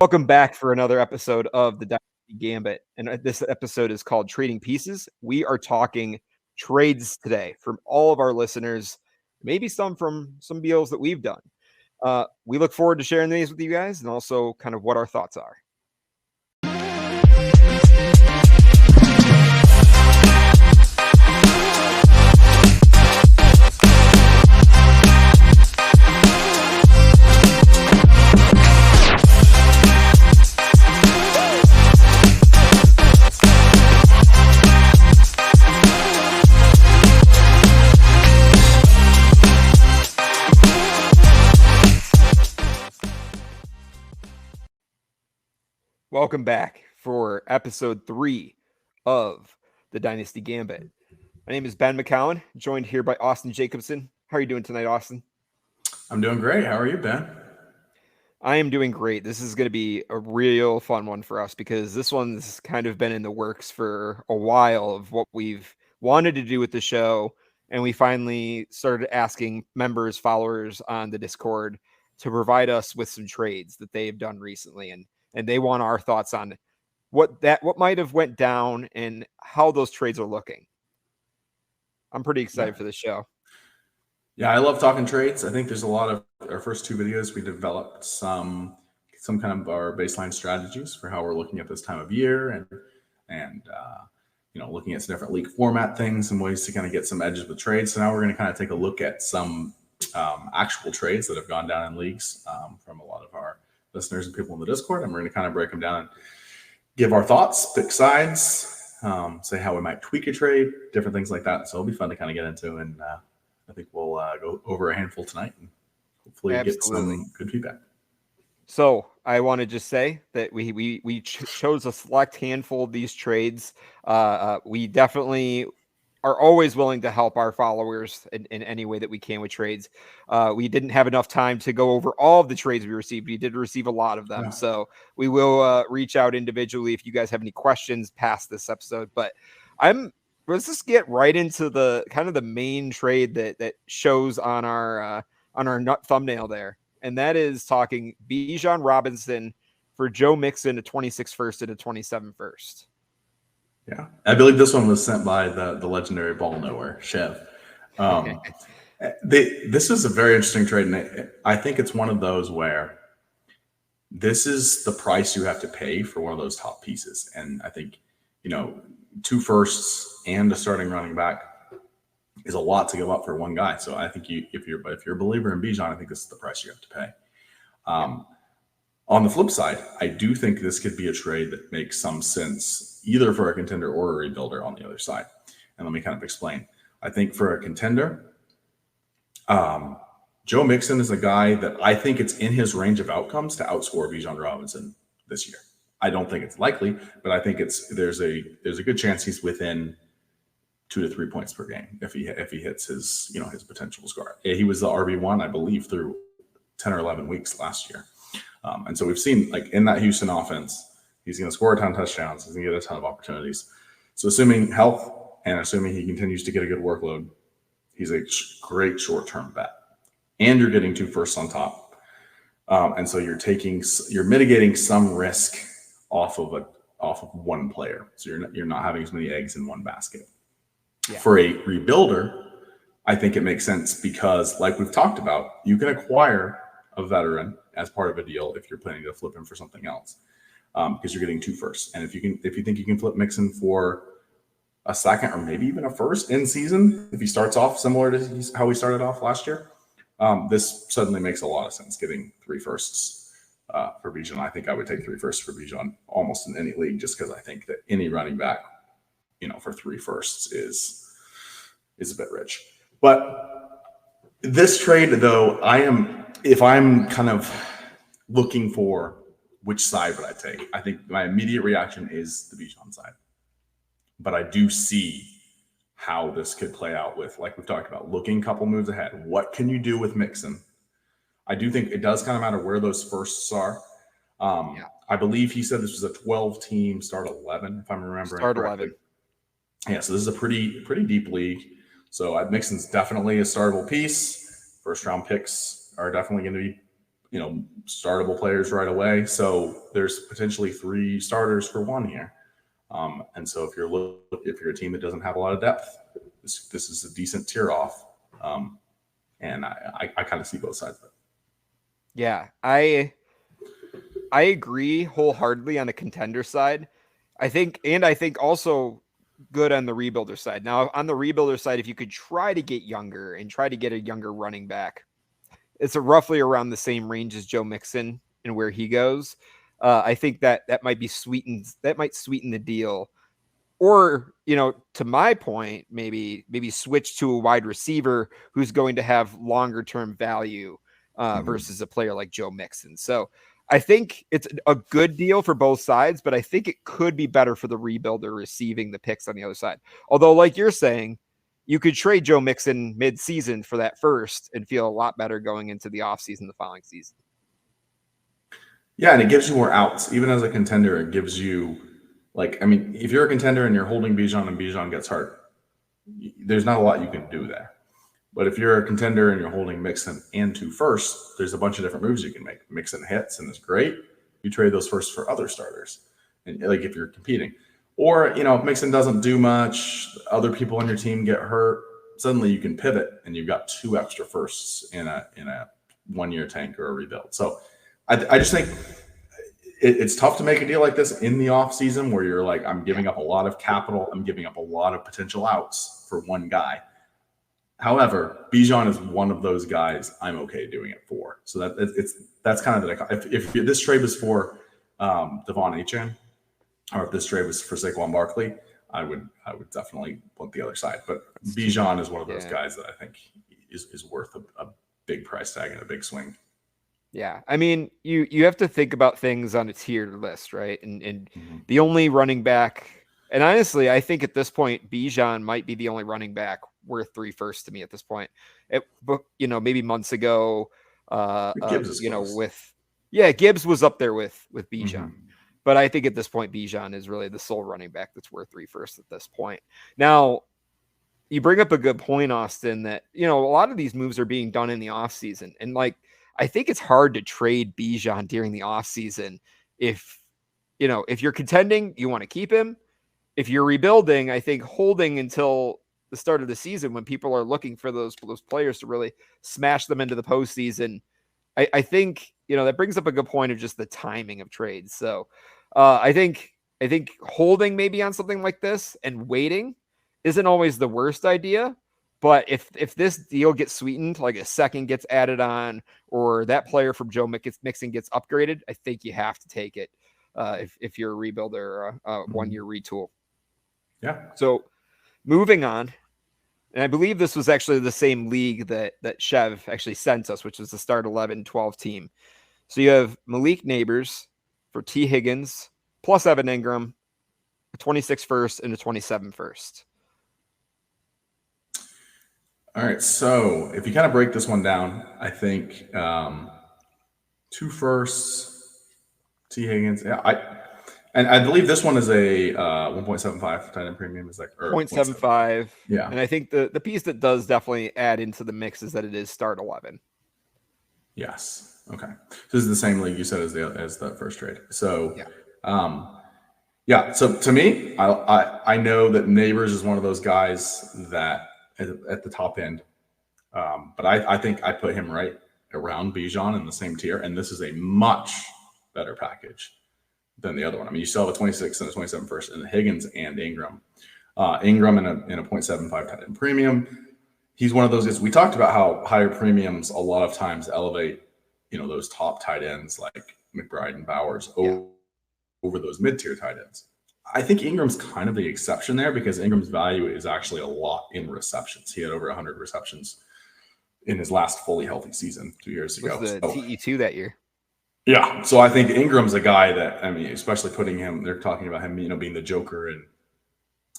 Welcome back for another episode of the Dynasty Gambit. And this episode is called Trading Pieces. We are talking trades today from all of our listeners, maybe some from some deals that we've done. We look forward to sharing these with you guys and also kind of what our thoughts are. Welcome back for episode 3 of the Dynasty Gambit. My name is Ben McCowan, joined here by Austin Jacobson. How are you doing tonight, Austin? I'm doing great. How are you, Ben? I am doing great. This is going to be a real fun one for us because this one's kind of been in the works for a while of what we've wanted to do with the show. And we finally started asking members, followers on the Discord to provide us with some trades that they've done recently. And they want our thoughts on what might have went down and how those trades are looking. I'm pretty excited for this show. Yeah, I love talking trades. I think there's a lot of our first 2 videos. We developed some kind of our baseline strategies for how we're looking at this time of year and looking at some different league format things and ways to kind of get some edges with trades. So now we're going to kind of take a look at some actual trades that have gone down in leagues from a lot of our listeners and people in the Discord, and we're going to kind of break them down and give our thoughts, pick sides, say how we might tweak a trade, different things like that. So it'll be fun to kind of get into, and I think we'll go over a handful tonight and hopefully get some good feedback. So I want to just say that we chose a select handful of these trades. We definitely are always willing to help our followers in any way that we can with trades. We didn't have enough time to go over all of the trades we received. We did receive a lot of them. Yeah. So we will reach out individually if you guys have any questions past this episode. But let's just get right into the kind of the main trade that shows on our nut thumbnail there. And that is talking Bijan Robinson for Joe Mixon, a 26 first and a 27 first. Yeah, I believe this one was sent by the legendary ball knower, Chev. This is a very interesting trade, and I think it's one of those where this is the price you have to pay for one of those top pieces. And I think, 2 firsts and a starting running back is a lot to give up for one guy. So I think if you're a believer in Bijan, I think this is the price you have to pay. On the flip side, I do think this could be a trade that makes some sense either for a contender or a rebuilder on the other side. And let me kind of explain. I think for a contender, Joe Mixon is a guy that I think it's in his range of outcomes to outscore Bijan Robinson this year. I don't think it's likely, but I think there's a good chance he's within 2 to 3 points per game if he hits his potential score. He was the RB1, I believe, through 10 or 11 weeks last year. And so we've seen, like, in that Houston offense, he's going to score a ton of touchdowns. He's going to get a ton of opportunities. So assuming health and assuming he continues to get a good workload, he's a great short-term bet. And you're getting 2 firsts on top. And so you're mitigating some risk off of one player. So you're not having as many eggs in one basket. Yeah. For a rebuilder, I think it makes sense because, like we've talked about, you can acquire a veteran as part of a deal if you're planning to flip him for something else, because you're getting 2 firsts. And if you think you can flip Mixon for a second or maybe even a first in season, if he starts off similar to how he started off last year, this suddenly makes a lot of sense. Getting 3 firsts for Bijan, I think I would take 3 firsts for Bijan almost in any league, just because I think that any running back, for 3 firsts is a bit rich. But this trade, though, if I'm kind of looking for which side would I take, I think my immediate reaction is the Bijan side. But I do see how this could play out with, like we've talked about, looking a couple moves ahead. What can you do with Mixon? I do think it does kind of matter where those firsts are. I believe he said this was a 12-team start 11, if I'm remembering start correctly. 11. Yeah, so this is a pretty deep league. So Mixon's definitely a startable piece. First-round picks are definitely going to be, startable players right away. So there's potentially 3 starters for 1 here. And so if you're a team that doesn't have a lot of depth, this is a decent tier off. And I kind of see both sides of it. Yeah, I agree wholeheartedly on the contender side. I think also good on the rebuilder side. Now, on the rebuilder side, if you could try to get younger and try to get a younger running back, it's roughly around the same range as Joe Mixon and where he goes. I think that might sweeten the deal. Or, to my point, maybe switch to a wide receiver who's going to have longer term value versus a player like Joe Mixon. So I think it's a good deal for both sides, but I think it could be better for the rebuilder receiving the picks on the other side. Although, like you're saying, you could trade Joe Mixon mid-season for that first and feel a lot better going into the offseason the following season. Yeah, and it gives you more outs. Even as a contender, it gives you, if you're a contender and you're holding Bijan and Bijan gets hurt, there's not a lot you can do there. But if you're a contender and you're holding Mixon and 2 firsts, there's a bunch of different moves you can make. Mixon hits and is great. You trade those firsts for other starters, and if you're competing. Or, if Mixon doesn't do much, other people on your team get hurt, suddenly you can pivot and you've got 2 extra firsts in a 1-year tank or a rebuild. So I just think it's tough to make a deal like this in the off season where you're like, I'm giving up a lot of capital. I'm giving up a lot of potential outs for 1 guy. However, Bijan is one of those guys I'm okay doing it for. So that's kind of if this trade was for Devon Achane, or if this trade was for Saquon Barkley, I would definitely want the other side. But Bijan is one of those guys that I think is worth a big price tag and a big swing. Yeah, I mean, you have to think about things on a tiered list, right? And the only running back, and honestly, I think at this point, Bijan might be the only running back worth 3 firsts to me at this point. But maybe months ago, Gibbs Gibbs was up there with Bijan. But I think at this point, Bijan is really the sole running back that's worth 3 firsts at this point. Now, you bring up a good point, Austin, that, a lot of these moves are being done in the offseason. And I think it's hard to trade Bijan during the offseason. If you're contending, you want to keep him. If you're rebuilding, I think holding until the start of the season when people are looking for those players to really smash them into the postseason, I think, that brings up a good point of just the timing of trades. So I think holding maybe on something like this and waiting isn't always the worst idea. But if this deal gets sweetened, like a second gets added on, or that player from Joe Mixon gets upgraded, I think you have to take it if you're a rebuilder or a 1-year retool. Yeah. So moving on, and I believe this was actually the same league that Chev actually sent us, which was the start 11-12 team. So you have Malik Nabers for T. Higgins plus Evan Engram, a 26 first and a 27 first. All right, so if you kind of break this one down, I think 2 firsts, T. Higgins. Yeah, I believe this one is a 1.75 tight end premium. Is that 0.75? Yeah, and I think the piece that does definitely add into the mix is that it is start 11. Yes. Okay. So this is the same league you said as the first trade. So yeah. So to me, I know that Nabers is one of those guys that at the top end, but I think I put him right around Bijan in the same tier, and this is a much better package than the other one. I mean, you still have a 26 and a 27 first, and Higgins and Engram. Engram in a 0.75 tight end premium. He's one of those guys. We talked about how higher premiums a lot of times elevate, those top tight ends like McBride and Bowers over those mid-tier tight ends. I think Ingram's kind of the exception there because Ingram's value is actually a lot in receptions. He had over 100 receptions in his last fully healthy season 2 years ago. Was the TE2 that year. Yeah. So I think Ingram's a guy that, especially putting him, they're talking about him, being the joker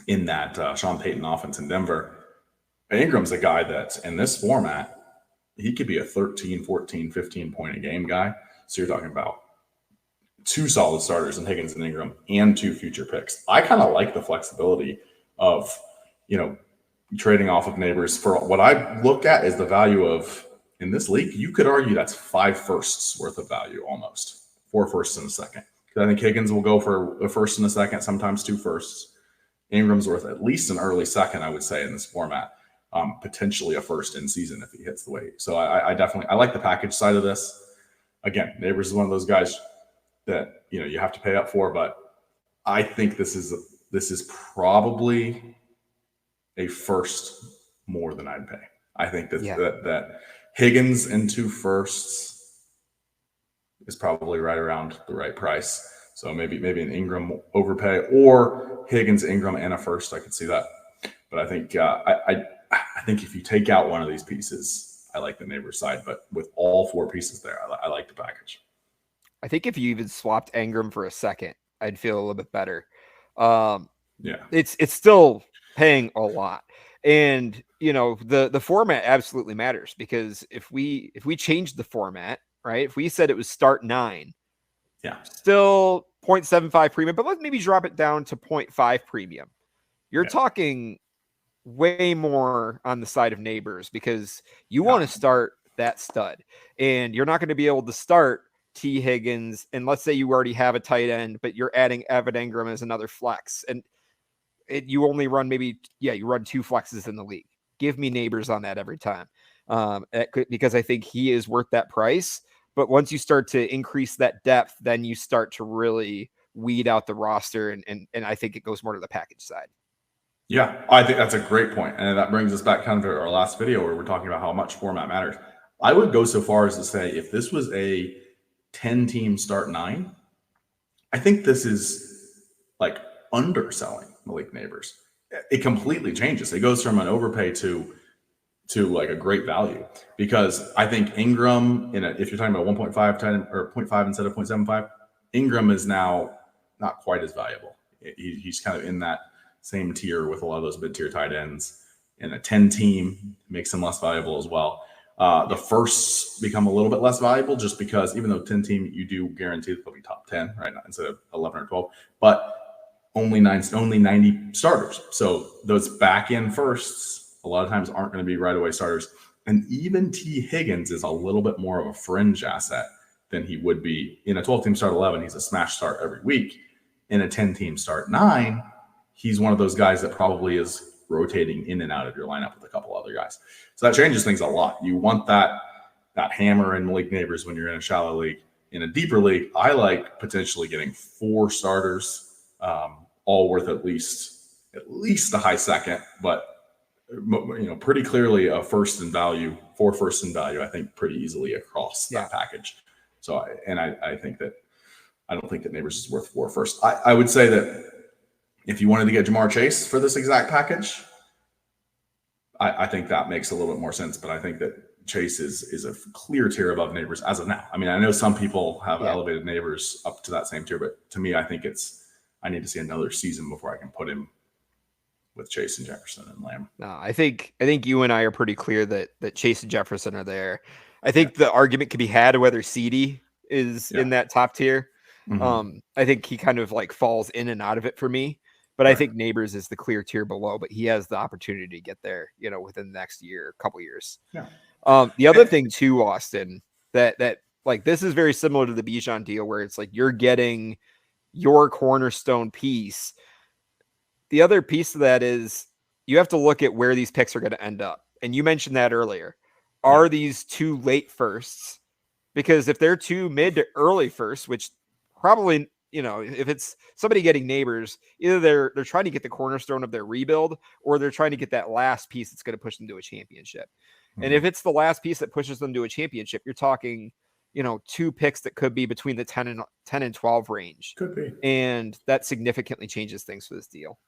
in that Sean Payton offense in Denver. Ingram's a guy that's in this format, he could be a 13, 14, 15 point a game guy. So you're talking about 2 solid starters in Higgins and Engram and 2 future picks. I kind of like the flexibility of, trading off of Nabers. For what I look at is the value of in this league, you could argue that's 5 firsts worth of value almost. 4 firsts and a second. I think Higgins will go for a first and a second, sometimes 2 firsts. Ingram's worth at least an early second, I would say, in this format. Potentially a first in season if he hits the weight. So I definitely like the package side of this. Again, Nabers is one of those guys that you have to pay up for, but I think this is probably a first more than I'd pay. I think that Higgins and 2 firsts is probably right around the right price. So maybe an Engram overpay, or Higgins, Engram, and a first. I could see that. But I think I think if you take out one of these pieces, I like the Nabers side. But with all 4 pieces there, I like the package. I think if you even swapped Engram for a second, I'd feel a little bit better. It's still paying a lot. And the format absolutely matters, because if we changed the format, right? If we said it was start 9, still 0.75 premium, but let's maybe drop it down to 0.5 premium. You're talking way more on the side of Nabers, because you want to start that stud, and you're not going to be able to start T. Higgins. And let's say you already have a tight end, but you're adding Evan Engram as another flex, and you only run you run 2 flexes in the league. Give me Nabers on that every time, because I think he is worth that price. But once you start to increase that depth, then you start to really weed out the roster, and I think it goes more to the package side. Yeah, I think that's a great point. And that brings us back kind of to our last video where we're talking about how much format matters. I would go so far as to say if this was a 10-team start 9, I think this is like underselling Malik Nabers. It completely changes. It goes from an overpay to like a great value, because I think Engram, if you're talking about 1.5 or 0.5 instead of 0.75, Engram is now not quite as valuable. He's kind of in that same tier with a lot of those mid-tier tight ends. In a 10-team, makes him less valuable as well. The firsts become a little bit less valuable, just because even though 10-team, you do guarantee that they'll be top 10, right, instead of 11 or 12, but only 90 starters. So those back-end firsts a lot of times aren't going to be right away starters. And even T. Higgins is a little bit more of a fringe asset than he would be in a 12-team start 11. He's a smash start every week. In a 10-team start 9, he's one of those guys that probably is rotating in and out of your lineup with a couple other guys. So that changes things a lot. You want that hammer in Malik Nabers when you're in a shallow league. In a deeper league, I like potentially getting 4 starters, all worth at least a high second, but pretty clearly a first in value, 4 firsts in value, I think pretty easily across that package. So I think that I don't think that Nabers is worth 4 firsts. I would say that if you wanted to get Jamar Chase for this exact package, I think that makes a little bit more sense. But I think that Chase is a clear tier above Nabers as of now. I mean, I know some people have elevated Nabers up to that same tier, but to me, I think I need to see another season before I can put him with Chase and Jefferson and Lamb. No, I think you and I are pretty clear that Chase and Jefferson are there. I think the argument could be had whether CD is in that top tier. Mm-hmm. I think he kind of like falls in and out of it for me, but I think Nabers is the clear tier below, but he has the opportunity to get there, within the next year, couple years. Yeah. The other thing too, Austin, that like this is very similar to the Bijan deal, where it's like you're getting your cornerstone piece. The other piece of that is you have to look at where these picks are going to end up. And you mentioned that earlier. Are these 2 late firsts? Because if they're 2 mid to early firsts, which probably, if it's somebody getting Nabers, either they're trying to get the cornerstone of their rebuild, or they're trying to get that last piece that's going to push them to a championship. Mm-hmm. And if it's the last piece that pushes them to a championship, you're talking, 2 picks that could be between the 10 and 12 range. Could be. And that significantly changes things for this deal.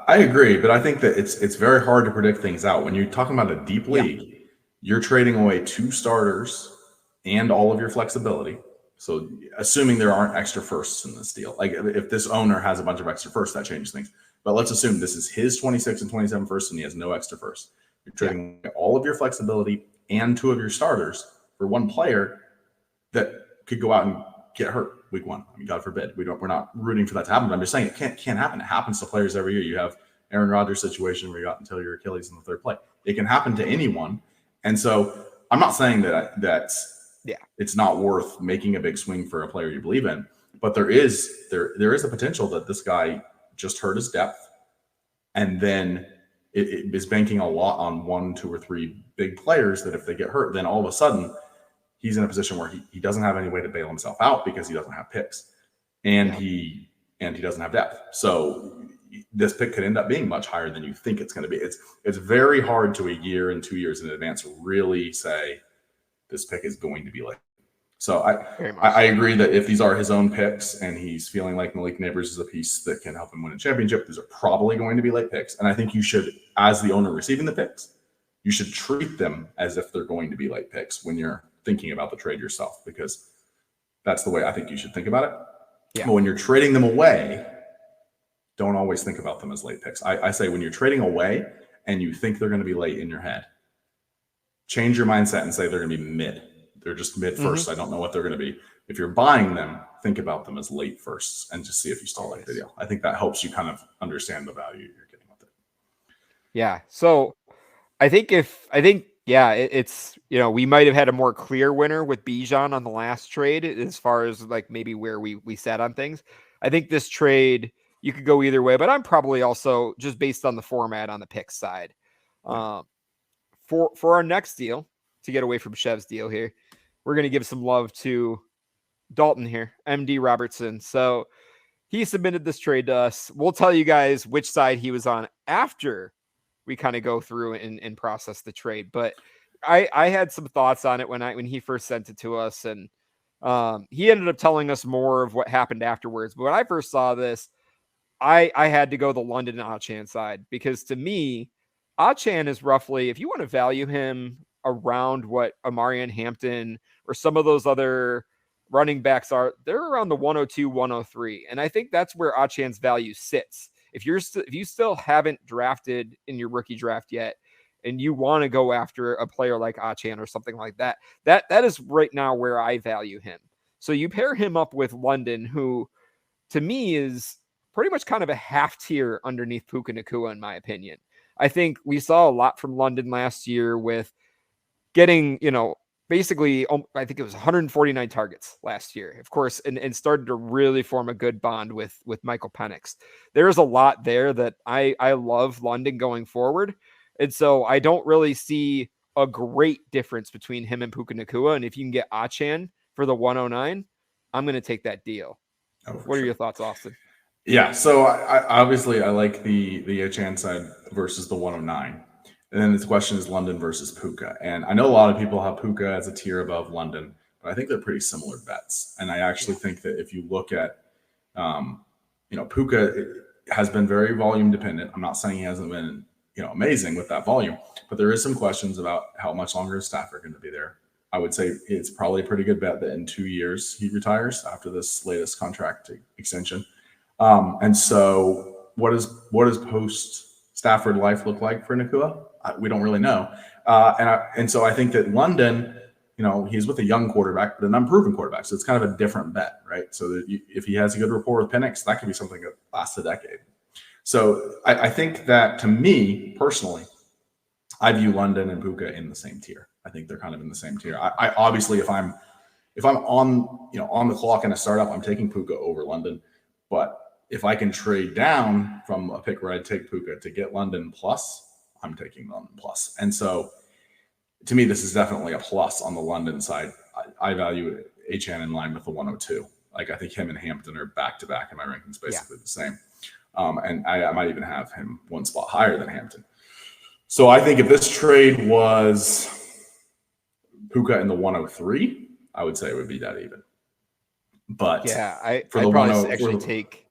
I agree, but I think that it's very hard to predict things out. When you're talking about a deep league, you're trading away 2 starters and all of your flexibility. So assuming there aren't extra firsts in this deal, like if this owner has a bunch of extra firsts, that changes things. But let's assume this is his 26 and 27 firsts and he has no extra firsts. You're trading all of your flexibility and 2 of your starters for 1 player that could go out and get hurt week 1. I mean, God forbid. We're not rooting for that to happen. But I'm just saying it can't happen. It happens to players every year. You have Aaron Rodgers' situation where you got until your Achilles in the 3rd play. It can happen to anyone. And so I'm not saying that Yeah. it's not worth making a big swing for a player you believe in, but there is the potential that this guy just hurt his depth, and then it is banking a lot on 1, 2, or 3 big players that if they get hurt, then all of a sudden he's in a position where he doesn't have any way to bail himself out because he doesn't have picks, and he doesn't have depth. So this pick could end up being much higher than you think it's going to be. It's very hard to a year and 2 years in advance really say this pick is going to be like. So I agree that if these are his own picks and he's feeling like Malik Nabers is a piece that can help him win a championship, these are probably going to be late picks. And I think you should, as the owner receiving the picks, you should treat them as if they're going to be late picks when you're thinking about the trade yourself, because that's the way I think you should think about it. Yeah. But when you're trading them away, don't always think about them as late picks. I say when you're trading away and you think they're going to be late in your head, change your mindset and say they're going to be mid. They're just mid first. I don't know what they're going to be. If you're buying them, think about them as late firsts and just see if you still like the deal. I think that helps you kind of understand the value you're getting with it. Yeah. So I think it's, we might have had a more clear winner with Bijan on the last trade as far as like maybe where we sat on things. I think this trade, you could go either way, but I'm probably also just based on the format on the pick side. For our next deal, to get away from Chev's deal here, we're going to give some love to Dalton here, MD Robertson. So he submitted this trade to us. We'll tell you guys which side he was on after we kind of go through and process the trade. But I had some thoughts on it when he first sent it to us, and he ended up telling us more of what happened afterwards. But when I first saw this, I had to go the London and Achane side, because to me, Achane is roughly, if you want to value him around what Amari and Hampton or some of those other running backs are, they're around the 102, 103. And I think that's where Achane's value sits. If you still haven't drafted in your rookie draft yet, and you want to go after a player like Achane or something like that, that is right now where I value him. So you pair him up with London, who to me is pretty much kind of a half tier underneath Puka Nacua, in my opinion. I think we saw a lot from London last year with getting, basically, I think it was 149 targets last year, of course, and started to really form a good bond with Michael Penix. There's a lot there that I love London going forward. And so I don't really see a great difference between him and Puka Nacua. And if you can get Achane for the 109, I'm going to take that deal. What are your thoughts, Austin? Yeah, so I obviously I like the Achane side versus the 109. And then the question is London versus Puka. And I know a lot of people have Puka as a tier above London, but I think they're pretty similar bets. And I actually think that if you look at, Puka has been very volume dependent. I'm not saying he hasn't been, amazing with that volume, but there is some questions about how much longer his staff are going to be there. I would say it's probably a pretty good bet that in 2 years he retires after this latest contract extension. And so what does post Stafford life look like for Nacua? We don't really know. And so I think that London, he's with a young quarterback, but an unproven quarterback. So it's kind of a different bet, right? So that if he has a good rapport with Penix, that could be something that lasts a decade. So I think that, to me personally, I view London and Puka in the same tier. I think they're kind of in the same tier. I obviously, if I'm on the clock in a startup, I'm taking Puka over London. But if I can trade down from a pick where I'd take Puka to get London plus, I'm taking London plus. And so to me, this is definitely a plus on the London side. I value Achane in line with the 102. Like, I think him and Hampton are back-to-back in my rankings, basically the same. And I might even have him one spot higher than Hampton. So I think if this trade was Puka in the 103, I would say it would be that even. But yeah, I'd probably actually take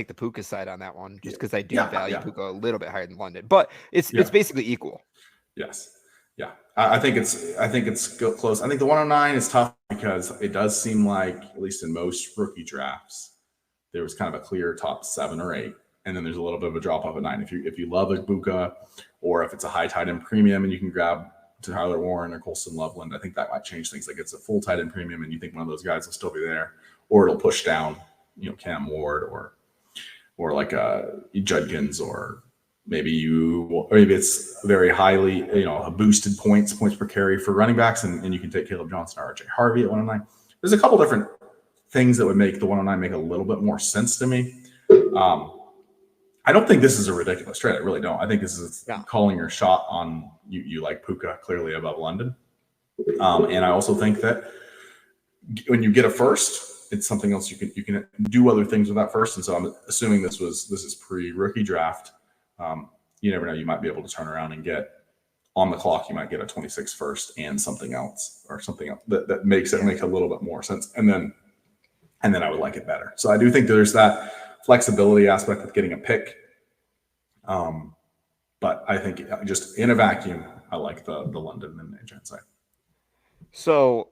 the Puka side on that one, just because I do value Puka a little bit higher than London. But it's basically equal. Yes. Yeah. I think it's close. I think the 109 is tough because it does seem like, at least in most rookie drafts, there was kind of a clear top 7 or 8, and then there's a little bit of a drop off at 9. If you love a Puka, or if it's a high tight end premium and you can grab Tyler Warren or Colston Loveland, I think that might change things. Like, it's a full tight end premium and you think one of those guys will still be there, or it'll push down, Cam Ward or like Judkins or maybe it's very highly, a boosted points per carry for running backs, and you can take Caleb Johnson or RJ Harvey at 109. There's a couple different things that would make the 109 make a little bit more sense to me. I don't think this is a ridiculous trade. I really don't. I think this is calling your shot on you like Puka clearly above London. And I also think that when you get a first, it's something else you can do other things with that first. And so I'm assuming this is pre-rookie draft. You never know. You might be able to turn around and get on the clock. You might get a 26 first and something else that makes it make a little bit more sense. And then I would like it better. So I do think there's that flexibility aspect with getting a pick. But I think just in a vacuum, I like the London and Achane side. So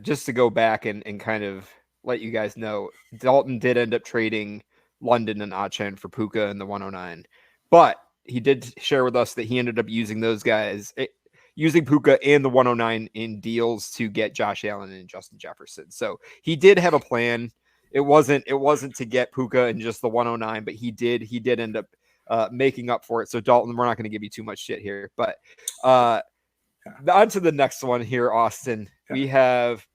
just to go back and kind of let you guys know, Dalton did end up trading London and Achane for Puka in the 109. But he did share with us that he ended up using those guys, using Puka and the 109 in deals to get Josh Allen and Justin Jefferson. So he did have a plan. It wasn't to get Puka and just the 109, but he did end up making up for it. So Dalton, we're not going to give you too much shit here, but on to the next one here, Austin. We have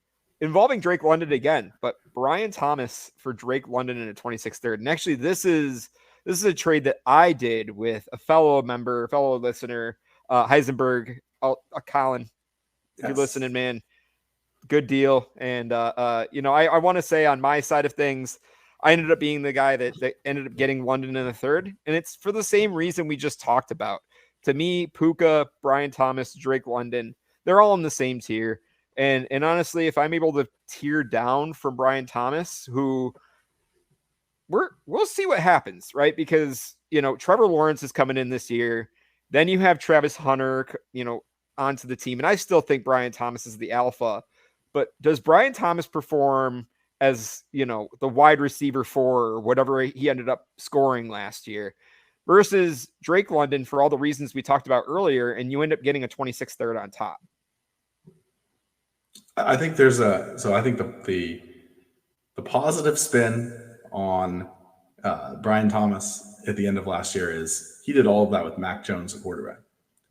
involving Drake London again, but Brian Thomas for Drake London in a 26th third. And actually, this is a trade that I did with a fellow listener, Heisenberg, Colin. If you're listening, man, good deal. And I want to say on my side of things, I ended up being the guy that ended up getting London in the third, and it's for the same reason we just talked about. To me, Puka, Brian Thomas, Drake London, they're all in the same tier. And honestly, if I'm able to tier down from Brian Thomas, who we'll see what happens, right? Because, Trevor Lawrence is coming in this year. Then you have Travis Hunter, onto the team. And I still think Brian Thomas is the alpha. But does Brian Thomas perform as, the wide receiver 4 or whatever he ended up scoring last year versus Drake London for all the reasons we talked about earlier, and you end up getting a 26th third on top? I think I think the positive spin on Brian Thomas at the end of last year is he did all of that with Mac Jones at quarterback.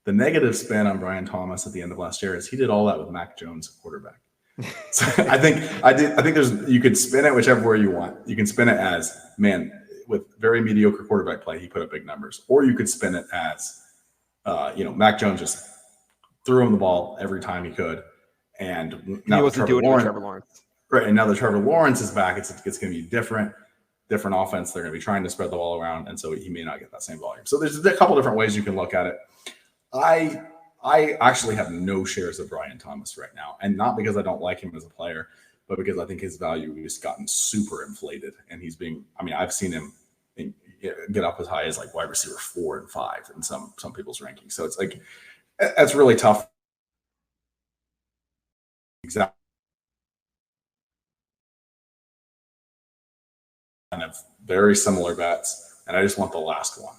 The negative spin on Brian Thomas at the end of last year is he did all that with Mac Jones at quarterback. So I think you could spin it whichever way you want. You can spin it as, man, with very mediocre quarterback play, he put up big numbers. Or you could spin it as, Mac Jones just threw him the ball every time he could. And now he wasn't doing it with Trevor Lawrence. Right. And now that Trevor Lawrence is back, it's going to be different offense. They're going to be trying to spread the ball around. And so he may not get that same volume. So there's a couple different ways you can look at it. I actually have no shares of Brian Thomas right now. And not because I don't like him as a player, but because I think his value has gotten super inflated. And I've seen him get up as high as like wide receiver 4 and 5 in some people's rankings. So it's like, that's really tough. Exactly. Kind of very similar bets. And I just want the last one.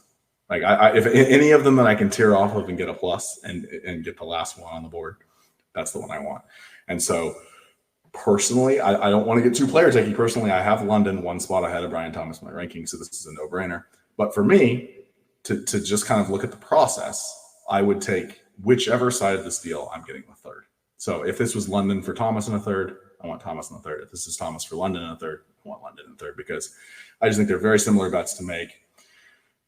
Like if any of them that I can tear off of and get a plus and get the last one on the board, that's the one I want. And so personally, I don't want to get too player takey. Personally, I have London one spot ahead of Brian Thomas in my ranking, so this is a no-brainer. But for me, to just kind of look at the process, I would take whichever side of this deal I'm getting the third. So if this was London for Thomas in a third, I want Thomas in the third. If this is Thomas for London in a third, I want London in third, because I just think they're very similar bets to make.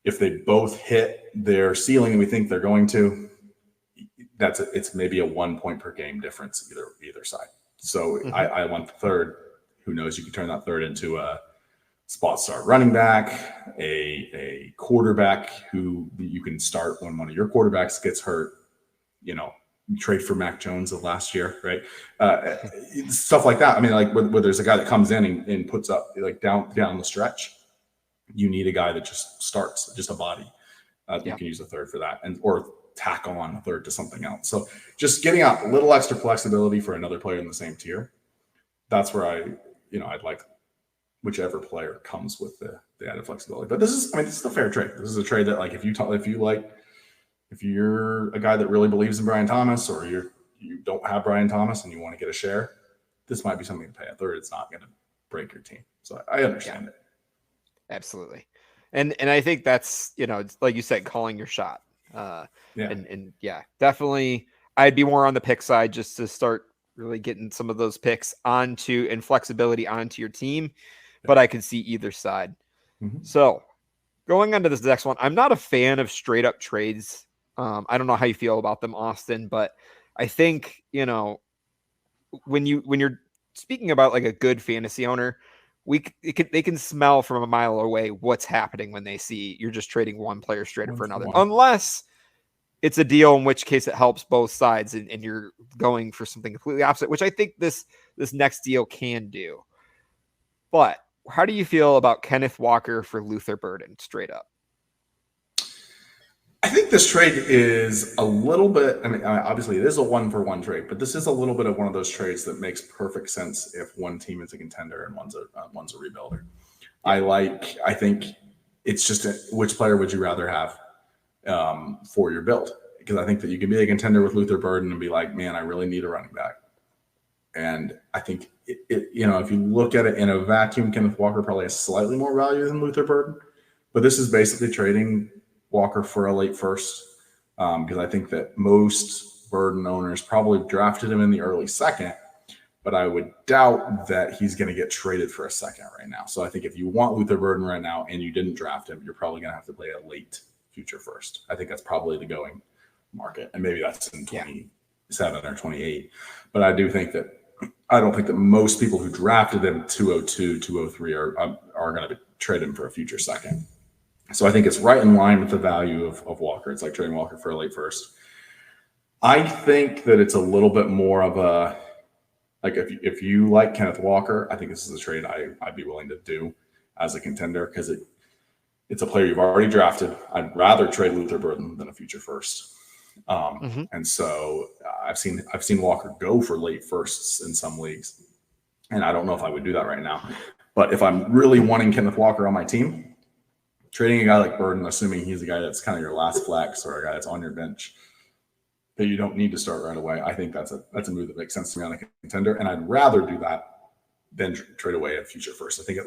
If they both hit their ceiling and we think they're going to, it's maybe a 1 point per game difference either side. So I want the third. Who knows? You can turn that third into a spot start running back, a quarterback who you can start when one of your quarterbacks gets hurt. You trade for Mac Jones of last year, right? Stuff like that. I mean, like where there's a guy that comes in and puts up like down the stretch. You need a guy that just starts, just a body. You can use a third for that, or tack on a third to something else. So just getting out a little extra flexibility for another player in the same tier. That's where I'd like whichever player comes with the added flexibility. But this is a fair trade. This is a trade that, like, if you're a guy that really believes in Brian Thomas, or you don't have Brian Thomas and you want to get a share, this might be something to pay a third. It's not going to break your team. So I understand it. Absolutely. And I think that's, it's like you said, calling your shot. Yeah. And yeah, definitely I'd be more on the pick side just to start really getting some of those picks onto and flexibility onto your team. But I can see either side. Mm-hmm. So going on to this next one, I'm not a fan of straight up trades. I don't know how you feel about them, Austin, but I think, when you're speaking about like a good fantasy owner, they can smell from a mile away what's happening when they see you're just trading one player straight up for another, unless it's a deal, in which case it helps both sides and you're going for something completely opposite, which I think this next deal can do. But how do you feel about Kenneth Walker for Luther Burden straight up? I think this trade is a little bit, obviously it is a 1-for-1 trade, but this is a little bit of one of those trades that makes perfect sense if one team is a contender and one's a rebuilder. I think it's just which player would you rather have for your build? Because I think that you can be a contender with Luther Burden and be like, man, I really need a running back. And I think if you look at it in a vacuum, Kenneth Walker probably has slightly more value than Luther Burden, but this is basically trading Walker for a late first, because I think that most Burden owners probably drafted him in the early second, but I would doubt that he's going to get traded for a second right now. So I think if you want Luther Burden right now and you didn't draft him, you're probably going to have to play a late future first. I think that's probably the going market, and maybe that's in 27 or 28. But I don't think that most people who drafted him 202, 203 are going to trade him for a future second. So I think it's right in line with the value of Walker. It's like trading Walker for a late first. I think that it's a little bit more of a, like if you like Kenneth Walker, I think this is a trade I'd be willing to do as a contender, because it's a player you've already drafted. I'd rather trade Luther Burden than a future first. And so I've seen Walker go for late firsts in some leagues, and I don't know if I would do that right now. But if I'm really wanting Kenneth Walker on my team, trading a guy like Burden, assuming he's a guy that's kind of your last flex or a guy that's on your bench that you don't need to start right away, I think that's a move that makes sense to me on a contender, and I'd rather do that than trade away a future first. I think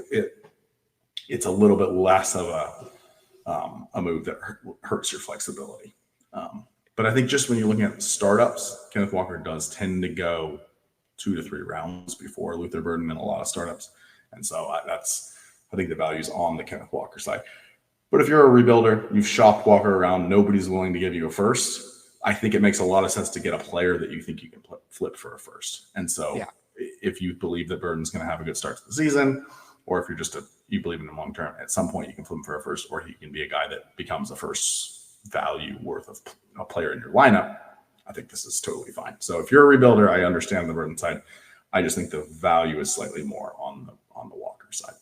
it's a little bit less of a move that hurts your flexibility. But I think just when you're looking at startups, Kenneth Walker does tend to go 2 to 3 rounds before Luther Burden in a lot of startups, and so I think the value's on the Kenneth Walker side. But if you're a rebuilder, you've shopped Walker around, nobody's willing to give you a first, I think it makes a lot of sense to get a player that you think you can flip for a first. And so if you believe that Burden's going to have a good start to the season, or if you're you believe in him long term, at some point you can flip him for a first, or he can be a guy that becomes a first value worth of a player in your lineup. I think this is totally fine. So if you're a rebuilder, I understand the Burden side. I just think the value is slightly more on the Walker side.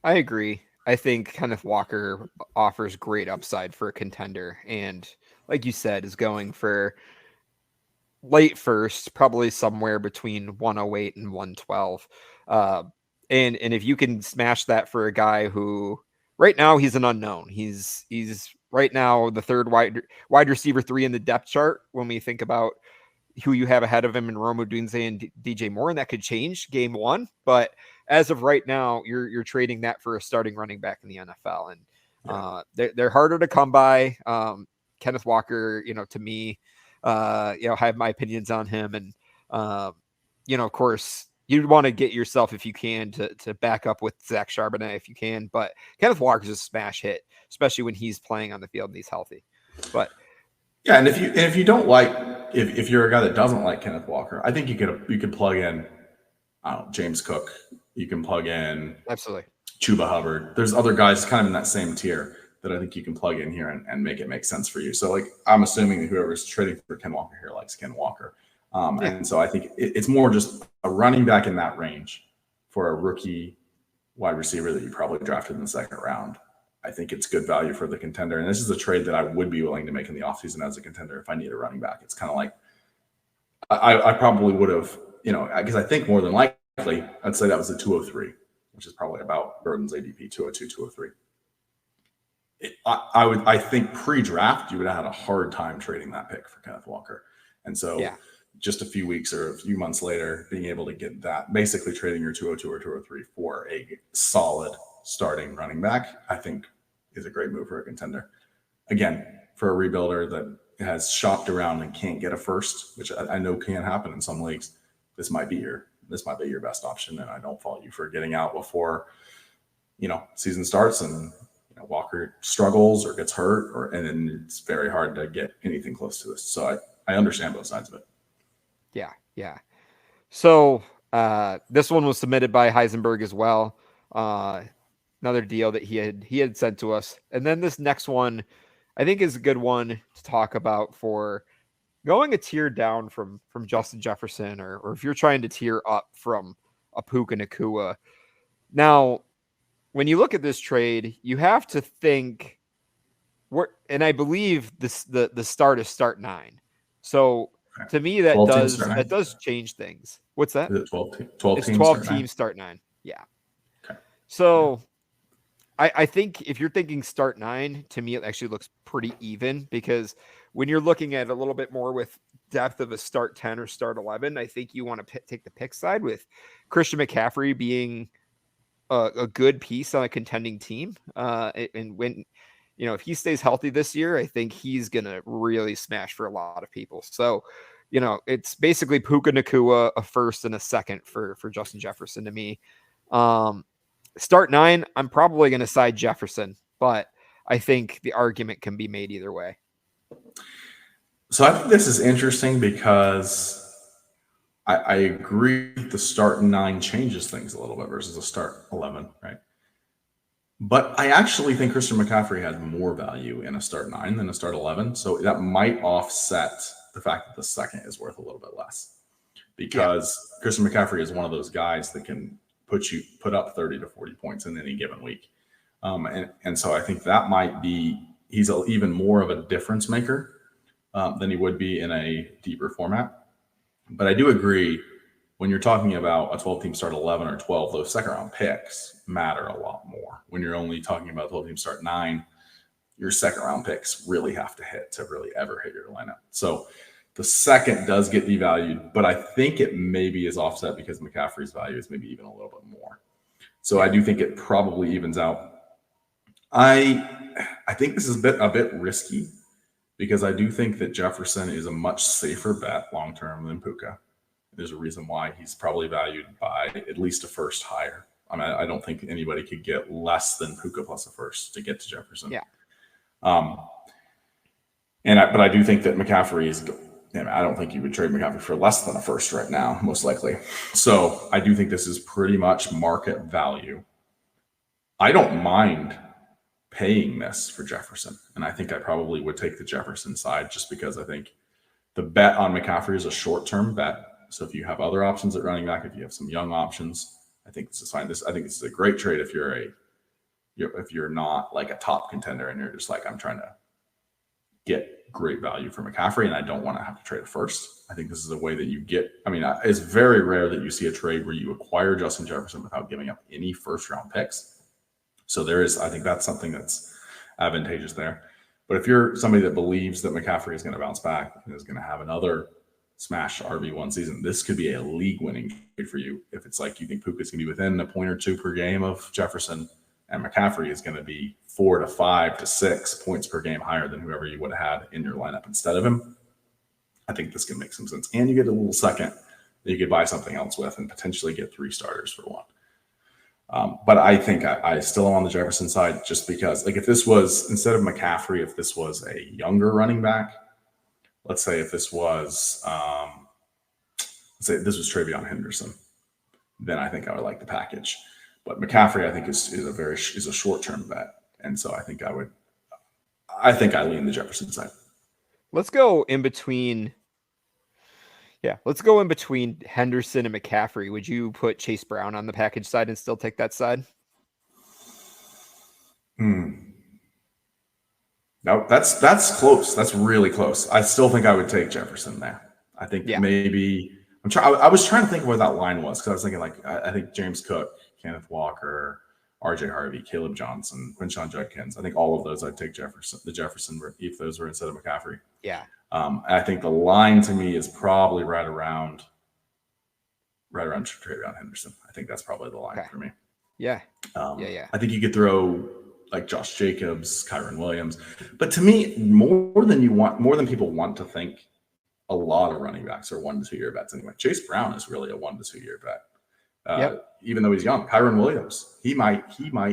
I agree. I think Kenneth Walker offers great upside for a contender, and like you said, is going for late first, probably somewhere between 108 and 112. And if you can smash that for a guy who right now he's an unknown. He's right now the third wide receiver 3 in the depth chart when we think about who you have ahead of him in Rome Odunze and DJ Moore, and that could change game 1. But as of right now, you're trading that for a starting running back in the NFL, and they're harder to come by. Kenneth Walker, to me, I have my opinions on him, and of course, you'd want to get yourself, if you can, to back up with Zach Charbonnet if you can. But Kenneth Walker's a smash hit, especially when he's playing on the field and he's healthy. But yeah, and if you don't like, if you're a guy that doesn't like Kenneth Walker, I think you could plug in James Cook. You can plug in absolutely Chuba Hubbard. There's other guys kind of in that same tier that I think you can plug in here and make it make sense for you. So like, I'm assuming that whoever's trading for Ken Walker here likes Ken Walker. And so I think it's more just a running back in that range for a rookie wide receiver that you probably drafted in the second round. I think it's good value for the contender. And this is a trade that I would be willing to make in the offseason as a contender if I need a running back. It's kind of like I probably would have, because I think more than likely, I'd say that was the 203, which is probably about Burden's ADP, 202, 203. I think pre-draft, you would have had a hard time trading that pick for Kenneth Walker. And so just a few weeks or a few months later, being able to get that, basically trading your 202 or 203 for a solid starting running back, I think is a great move for a contender. Again, for a rebuilder that has shopped around and can't get a first, which I know can happen in some leagues, this might be your best option. And I don't fault you for getting out before, season starts and Walker struggles or gets hurt, and then it's very hard to get anything close to this. So I understand both sides of it. Yeah. So this one was submitted by Heisenberg as well. Another deal that he had sent to us. And then this next one, I think, is a good one to talk about for going a tier down from Justin Jefferson, or if you're trying to tier up from a Puka Nacua. Now, when you look at this trade, you have to think, and I believe the start is start 9. So to me, that does change things. What's that? Is it 12 it's teams 12 teams start 9. Yeah. Okay. So I think if you're thinking start 9, to me, it actually looks pretty even, because when you're looking at a little bit more with depth of a start 10 or start 11, I think you want to take the pick side, with Christian McCaffrey being a good piece on a contending team. And when, if he stays healthy this year, I think he's going to really smash for a lot of people. So, it's basically Puka Nacua, a first and a second for Justin Jefferson to me. Start 9, I'm probably going to side Jefferson, but I think the argument can be made either way. So I think this is interesting because I agree the start 9 changes things a little bit versus a start 11, right? But I actually think Christian McCaffrey has more value in a start 9 than a start 11. So that might offset the fact that the second is worth a little bit less, because Christian McCaffrey is one of those guys that can put up 30 to 40 points in any given week. And so I think that might be, he's even more of a difference maker than he would be in a deeper format. But I do agree, when you're talking about a 12-team start 11 or 12, those second-round picks matter a lot more. When you're only talking about 12-team start 9, your second-round picks really have to hit to really ever hit your lineup. So the second does get devalued, but I think it maybe is offset because McCaffrey's value is maybe even a little bit more. So I do think it probably evens out. I think this is a bit risky, because I do think that Jefferson is a much safer bet long-term than Puka. There's a reason why he's probably valued by at least a first higher. I mean, I don't think anybody could get less than Puka plus a first to get to Jefferson. Yeah. But I do think that McCaffrey is, I don't think you would trade McCaffrey for less than a first right now, most likely. So I do think this is pretty much market value. I don't mind paying this for Jefferson, and I think I probably would take the Jefferson side, just because I think the bet on McCaffrey is a short-term bet. So if you have other options at running back, if you have some young options, I think this is fine. I think this is a great trade if you're not like a top contender and you're just like, I'm trying to get great value for McCaffrey and I don't want to have to trade a first. I think this is a way that you get. I mean, it's very rare that you see a trade where you acquire Justin Jefferson without giving up any first-round picks. So I think that's something that's advantageous there. But if you're somebody that believes that McCaffrey is going to bounce back and is going to have another smash RB1 season, this could be a league-winning trade for you. If it's like you think Puka's going to be within a point or two per game of Jefferson, and McCaffrey is going to be 4 to 5 to 6 points per game higher than whoever you would have had in your lineup instead of him, I think this can make some sense. And you get a little second that you could buy something else with and potentially get 3 starters for one. But I think I still am on the Jefferson side, just because, like, if this was, instead of McCaffrey, if this was a younger running back, let's say if this was, Travion Henderson, then I think I would like the package. But McCaffrey, I think, is a short-term bet. And so I think I lean the Jefferson side. Let's go in between. Yeah, let's go in between Henderson and McCaffrey. Would you put Chase Brown on the package side and still take that side? No, that's close. That's really close. I still think I would take Jefferson there. I think maybe I was trying to think of where that line was, because I was thinking, like, I think James Cook, Kenneth Walker, RJ Harvey, Caleb Johnson, Quinshon Judkins. I think all of those I'd take Jefferson if those were instead of McCaffrey. Yeah. I think the line to me is probably right around Travion Henderson. I think that's probably the line for me. Yeah. Yeah. I think you could throw like Josh Jacobs, Kyron Williams, but to me, more than people want to think, a lot of running backs are 1 to 2 year bets anyway. Chase Brown is really a 1 to 2 year bet. Yep. Even though he's young, Kyron Williams, he might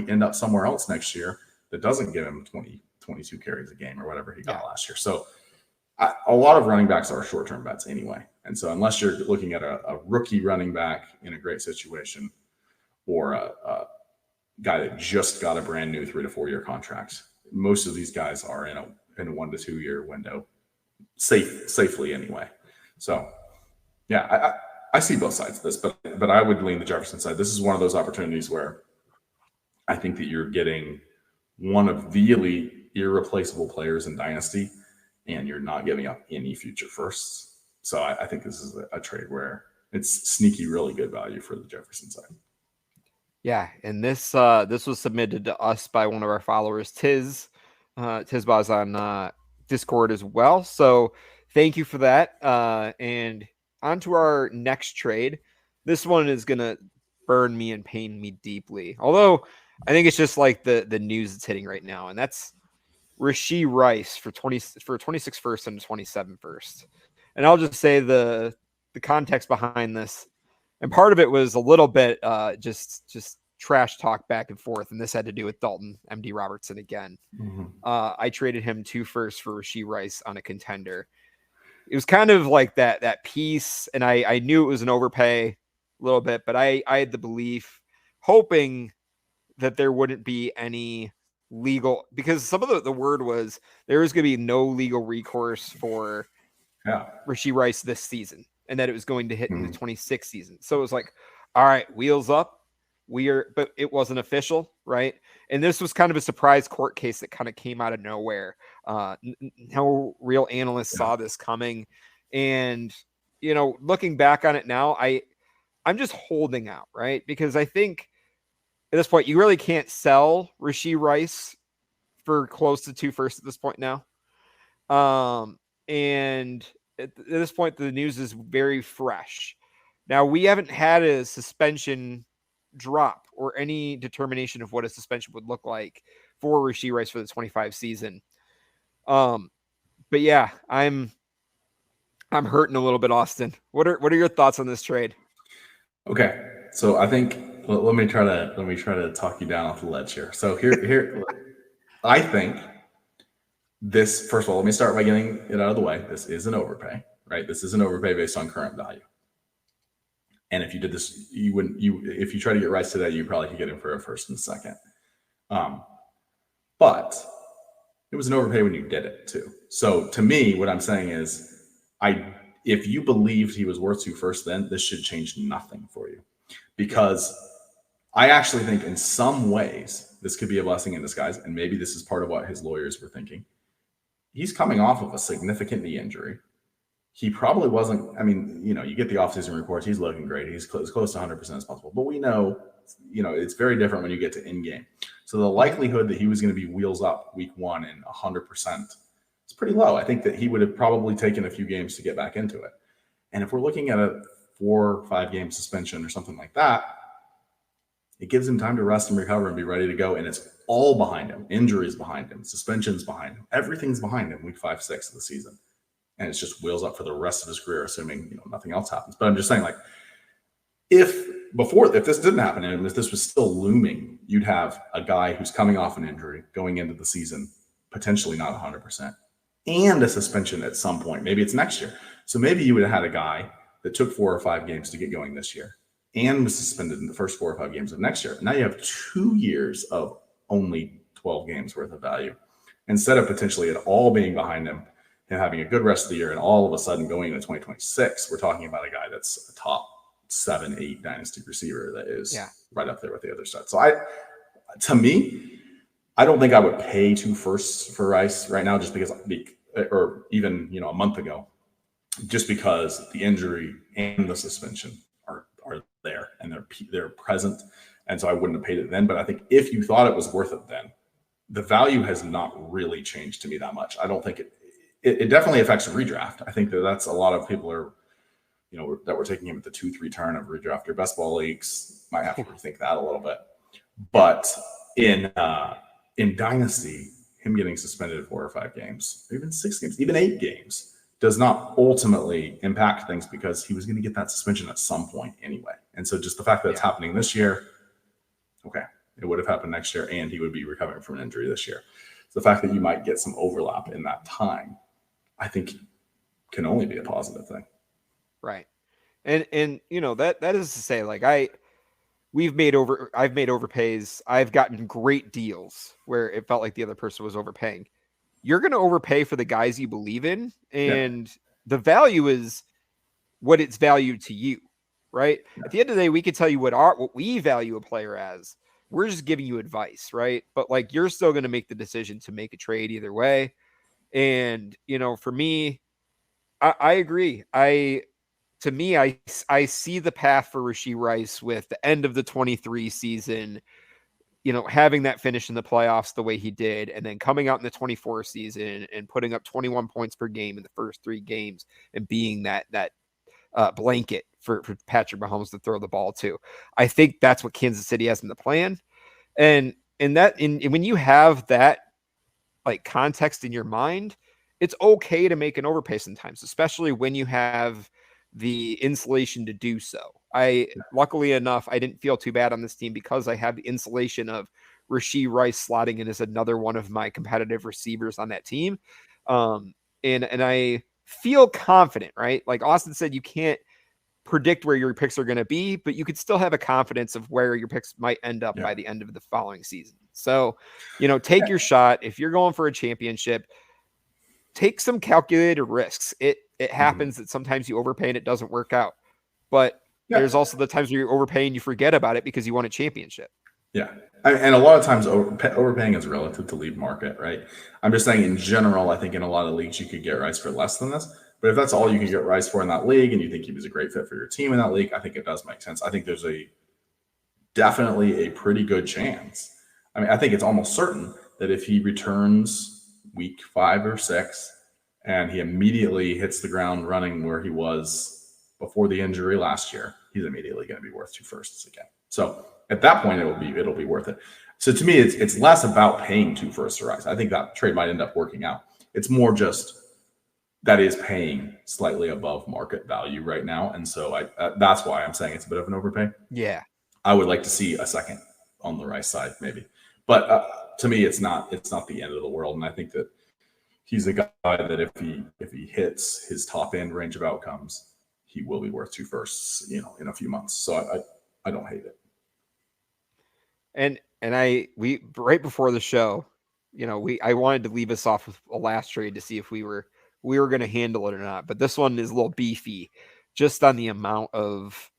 end up somewhere else next year that doesn't give him 20, 22 carries a game or whatever he got last year. So a lot of running backs are short-term bets anyway. And so unless you're looking at a rookie running back in a great situation or a guy that just got a brand new 3 to 4 year contract, most of these guys are in a 1 to 2 year window safely anyway. So yeah, I see both sides of this, but I would lean the Jefferson side. This is one of those opportunities where I think that you're getting one of the really irreplaceable players in Dynasty, and you're not giving up any future firsts. So I think this is a trade where it's sneaky, really good value for the Jefferson side. Yeah, and this was submitted to us by one of our followers, Tizbaz on Discord as well. So thank you for that. And on to our next trade. This one is gonna burn me and pain me deeply. Although I think it's just like the news that's hitting right now, and that's Rashee Rice for 26 first and 27 first. And I'll just say the context behind this, and part of it was a little bit just trash talk back and forth, and this had to do with Dalton MD Robertson again. Mm-hmm. I traded him 2 firsts for Rashee Rice on a contender. It was kind of like that piece, and I knew it was an overpay a little bit, but I had the belief, hoping that there wouldn't be any legal, because some of the word was there was going to be no legal recourse for Rashee Rice this season, and that it was going to hit in the 26th season. So it was like, all right, wheels up. But it wasn't official, right? And this was kind of a surprise court case that kind of came out of nowhere. No real analyst saw this coming. And, looking back on it now, I'm just holding out, right? Because I think at this point, you really can't sell Rashee Rice for close to 2 firsts at this point now. And at this point, the news is very fresh. Now, we haven't had a suspension drop or any determination of what a suspension would look like for Rashee Rice for the 25 season. But yeah, I'm hurting a little bit, Austin. What are your thoughts on this trade? Okay, so I think let me try to talk you down off the ledge here. So here, I think this. First of all, let me start by getting it out of the way. This is an overpay, right? This is an overpay based on current value. And if you did this, if you try to get Rice today, you probably could get him for a first and second. But it was an overpay when you did it too. So to me, what I'm saying is, if you believed he was worth 2 firsts, then this should change nothing for you, because I actually think in some ways this could be a blessing in disguise, and maybe this is part of what his lawyers were thinking. He's coming off of a significant knee injury. He probably wasn't. I mean, you get the offseason reports. He's looking great. He's as close to 100% as possible. But we know, it's very different when you get to in-game. So the likelihood that he was going to be wheels up week 1 and 100% is pretty low. I think that he would have probably taken a few games to get back into it. And if we're looking at a 4 or 5 game suspension or something like that, it gives him time to rest and recover and be ready to go. And it's all behind him. Injuries behind him. Suspensions behind him. Everything's behind him week 5, 6 of the season. And it's just wheels up for the rest of his career, assuming nothing else happens. But I'm just saying, like, if this didn't happen and if this was still looming, you'd have a guy who's coming off an injury going into the season, potentially not 100%, and a suspension at some point. Maybe it's next year. So maybe you would have had a guy that took 4 or 5 games to get going this year and was suspended in the first 4 or 5 games of next year. Now you have 2 years of only 12 games worth of value, instead of potentially it all being behind him and having a good rest of the year, and all of a sudden going into 2026, we're talking about a guy that's a top 7, 8 dynasty receiver that is right up there with the other side. So to me, I don't think I would pay 2 firsts for Rice right now, just because, or even a month ago, just because the injury and the suspension are there and they're present, and so I wouldn't have paid it then. But I think if you thought it was worth it then, the value has not really changed to me that much. I don't think it definitely affects redraft. I think that's a lot of people are, that we're taking him at the 2-3 turn of redraft. Your best ball leagues might have to rethink that a little bit. But in Dynasty, him getting suspended 4 or 5 games, or even 6 games, even 8 games, does not ultimately impact things because he was going to get that suspension at some point anyway. And so just the fact that it's happening this year, okay, it would have happened next year, and he would be recovering from an injury this year. So the fact that you might get some overlap in that time, I think, can only be a positive thing. Right. And you know, that is to say, like, I've made overpays. I've gotten great deals where it felt like the other person was overpaying. You're going to overpay for the guys you believe in, and the value is what it's valued to you, right? At the end of the day, we can tell you what we value a player as. We're just giving you advice, right? But like, you're still going to make the decision to make a trade either way. And you know, for me, I agree. To me, I see the path for Rashee Rice with the end of the 23 season, you know, having that finish in the playoffs the way he did, and then coming out in the 24 season and putting up 21 points per game in the first 3 games and being that blanket for Patrick Mahomes to throw the ball to. I think that's what Kansas City has in the plan. And when you have that like context in your mind, it's okay to make an overpay sometimes, especially when you have the insulation to do so. Luckily enough, I didn't feel too bad on this team because I have the insulation of Rashee Rice slotting in as another one of my competitive receivers on that team. And I feel confident, right? Like Austin said, you can't predict where your picks are going to be, but you could still have a confidence of where your picks might end up by the end of the following season. So, you know, take your shot. If you're going for a championship, take some calculated risks. It happens that sometimes you overpay and it doesn't work out, but there's also the times where you overpay and you forget about it because you won a championship. Yeah. And a lot of times overpaying is relative to league market, right? I'm just saying in general, I think in a lot of leagues you could get Rice for less than this. But if that's all you can get Rice for in that league and you think he was a great fit for your team in that league, I think it does make sense. I think there's definitely a pretty good chance. I mean, I think it's almost certain that if he returns week 5 or 6 and he immediately hits the ground running where he was before the injury last year, he's immediately going to be worth 2 firsts again. So at that point, it'll be worth it. So to me, it's less about paying 2 firsts to Rice. I think that trade might end up working out. It's more just that is paying slightly above market value right now, and so that's why I'm saying it's a bit of an overpay. Yeah, I would like to see a second on the Rice side, maybe, but to me, it's not the end of the world, and I think that he's a guy that if he hits his top end range of outcomes, he will be worth 2 firsts, you know, in a few months. So I don't hate it. And we right before the show, you know, I wanted to leave us off with a last trade to see if we were going to handle it or not. But this one is a little beefy, just on the amount of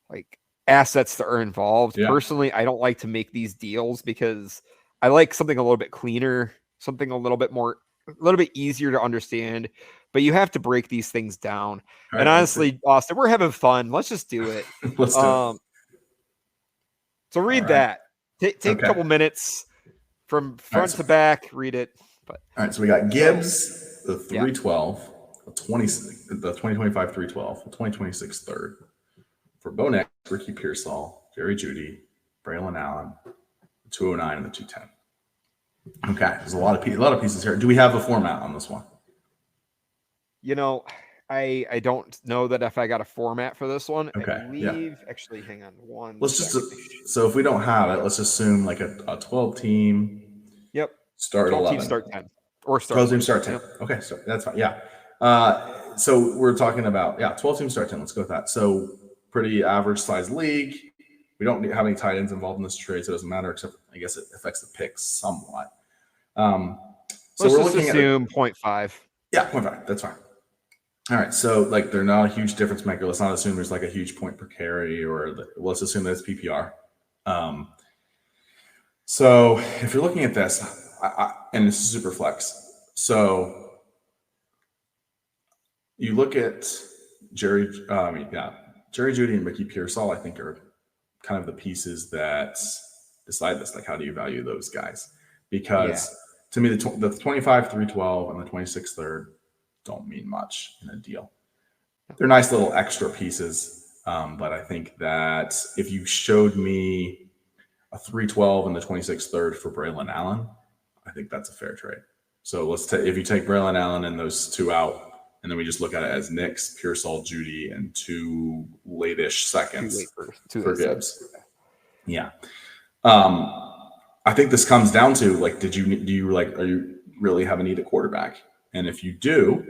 like assets that are involved. Yeah. Personally, I don't like to make these deals because I like something a little bit cleaner, something a little bit easier to understand. But you have to break these things down. All and right, honestly, Austin, we're having fun. Let's just do it. Let's do it. So read that. Take a couple minutes from front to back. Read it. But all right, so we got Gibbs, the 312, the 2025 312, the 2026 third. For Bo Nix, Ricky Pearsall, Jerry Jeudy, Braylon Allen, the 209 and the 210. Okay, there's a lot of pieces here. Do we have a format on this one? You know, I don't know that if I got a format for this one. Okay. I believe actually, hang on one. Let's so if we don't have it, let's assume like a 12 team. Yep. Start 12 11. Team start 10 or start 12 team start 10. Yep. Okay, so that's fine. Yeah. So we're talking about 12 team start 10. Let's go with that. So pretty average size league. We don't have any tight ends involved in this trade, so it doesn't matter. Except I guess it affects the picks somewhat. So let's just assume 0.5. Yeah, 0.5. That's fine. All right, so like they're not a huge difference maker. Let's not assume there's like a huge point per carry, or let's assume that it's PPR. So if you're looking at this, and this is super flex, so you look at Jerry Jeudy and Ricky Pearsall, I think are kind of the pieces that decide this. Like, how do you value those guys? Because to me, the 25 312 and the 26 third don't mean much in a deal. They're nice little extra pieces, but I think that if you showed me a 312 and the 26th third for Braylon Allen, I think that's a fair trade. So if you take Braylon Allen and those two out, and then we just look at it as Nix, Pearsall, Judy, and 2 late-ish seconds for Gibbs. Yeah. I think this comes down to like, are you really have a need at quarterback? And if you do,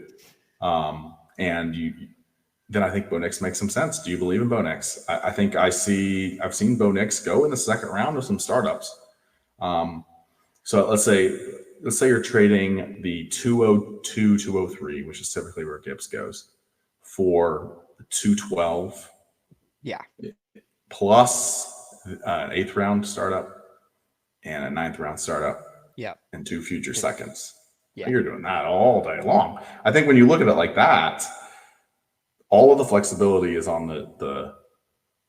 then I think Bo Nix makes some sense. Do you believe in Bo Nix? I think I've seen Bo Nix go in the second round of some startups. So let's say you're trading the 202, 203, which is typically where Gibbs goes, for the 212. Yeah. Plus an 8th round startup and a 9th round startup. Yeah. And 2 future seconds. Yeah. You're doing that all day long. I think when you look at it like that, all of the flexibility is on the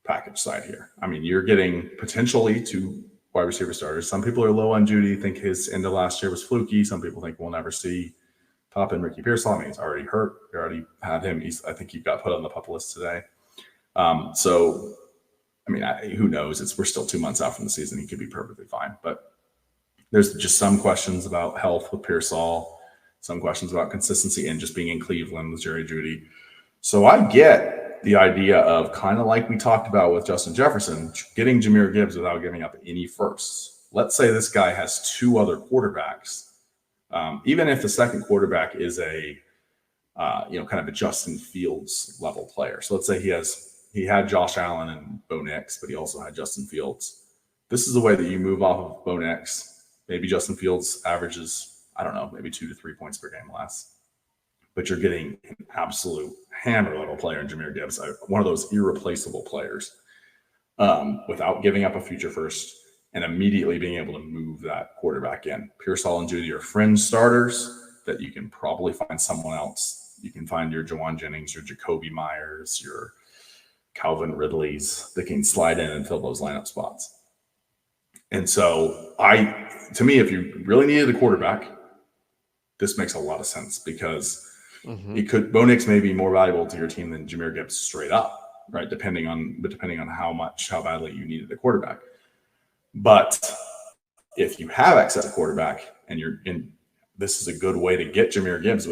package side here. I mean, you're getting potentially 2 wide receiver starters. Some people are low on Judy, think his end of last year was fluky. Some people think we'll never see top end Ricky Pearsall. I mean, he's already hurt. We already had him. I think he got put on the PUP list today. So, I mean, who knows? We're still 2 months out from the season. He could be perfectly fine. But there's just some questions about health with Pearsall, some questions about consistency and just being in Cleveland with Jerry Judy. So I get the idea of kind of like we talked about with Justin Jefferson, getting Jahmyr Gibbs without giving up any firsts. Let's say this guy has 2 other quarterbacks. Even if the second quarterback is a kind of a Justin Fields level player. So let's say he had Josh Allen and Bo Nix, but he also had Justin Fields. This is the way that you move off of Bo Nix. Maybe Justin Fields averages, I don't know, maybe 2 to 3 points per game less. But you're getting an absolute hammer level player in Jahmyr Gibbs, one of those irreplaceable players, without giving up a future first and immediately being able to move that quarterback in. Pearsall and Judy are fringe starters that you can probably find someone else. You can find your Jawan Jennings, your Jacoby Myers, your Calvin Ridleys that can slide in and fill those lineup spots. And so to me, if you really needed a quarterback, this makes a lot of sense because Bo Nix may be more valuable to your team than Jahmyr Gibbs straight up, right? Depending on how badly you needed a quarterback. But if you have access to quarterback and this is a good way to get Jahmyr Gibbs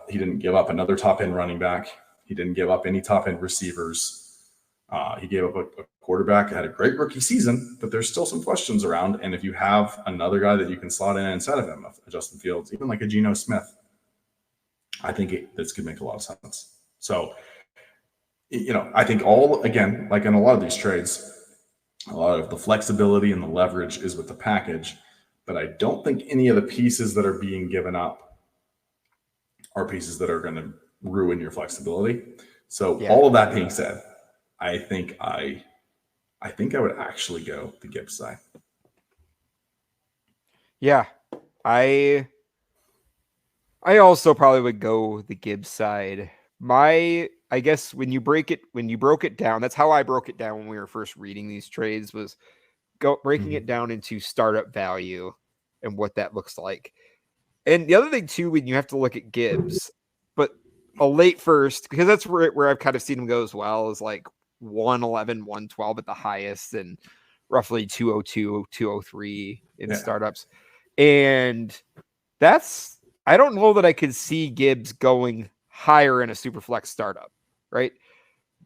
he didn't give up another top end running back. He didn't give up any top end receivers. He gave up a quarterback, had a great rookie season, but there's still some questions around. And if you have another guy that you can slot in instead of him, a Justin Fields, even like a Geno Smith, I think this could make a lot of sense. So, I think again, like in a lot of these trades, a lot of the flexibility and the leverage is with the package, but I don't think any of the pieces that are being given up are pieces that are going to ruin your flexibility. So all of that being said, I think I would actually go the Gibbs side. Yeah, I also probably would go the Gibbs side. I guess when you broke it down, that's how I broke it down when we were first reading these trades, was breaking it down into startup value and what that looks like. And the other thing too, when you have to look at Gibbs, but a late first, because that's where I've kind of seen him go as well, is like 111, 112 at the highest, and roughly 202, 203 in startups. And I don't know that I could see Gibbs going higher in a super flex startup, right?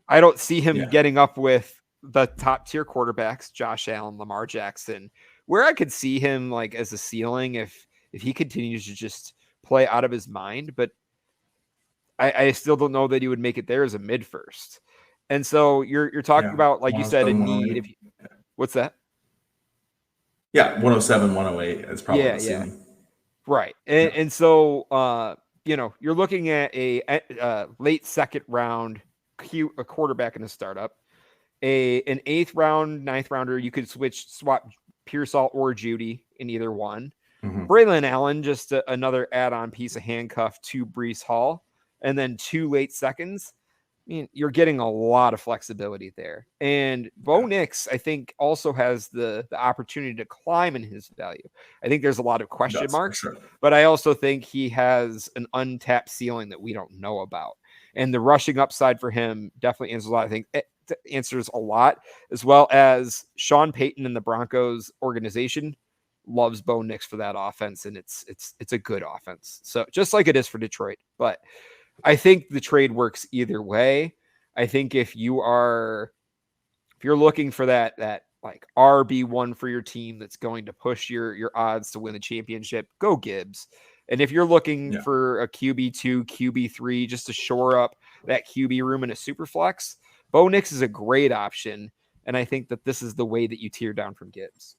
I don't see him getting up with the top tier quarterbacks, Josh Allen, Lamar Jackson, where I could see him like as a ceiling if he continues to just play out of his mind. But I still don't know that he would make it there as a mid first. And so you're talking about, like you said, a need. What's that? Yeah, 107, 108 is probably the ceiling. Right. And so, you're looking at a late second round a quarterback in a startup, an 8th round, 9th rounder. You could swap Pearsall or Judy in either one. Braylon Allen, just another add-on piece of handcuff to Breece Hall, and then 2 late seconds. I mean, you're getting a lot of flexibility there. And Bo Nix, I think, also has the opportunity to climb in his value. I think there's a lot of question marks, but I also think he has an untapped ceiling that we don't know about. And the rushing upside for him definitely answers a lot of things. answers a lot, as well as Sean Payton and the Broncos organization loves Bo Nix for that offense, and it's a good offense. So just like it is for Detroit, but I think the trade works either way. I think if you're looking for that like RB1 for your team that's going to push your odds to win the championship, go Gibbs. And if you're looking for a QB2, QB3, just to shore up that QB room in a super flex, Bo Nix is a great option. And I think that this is the way that you tear down from Gibbs.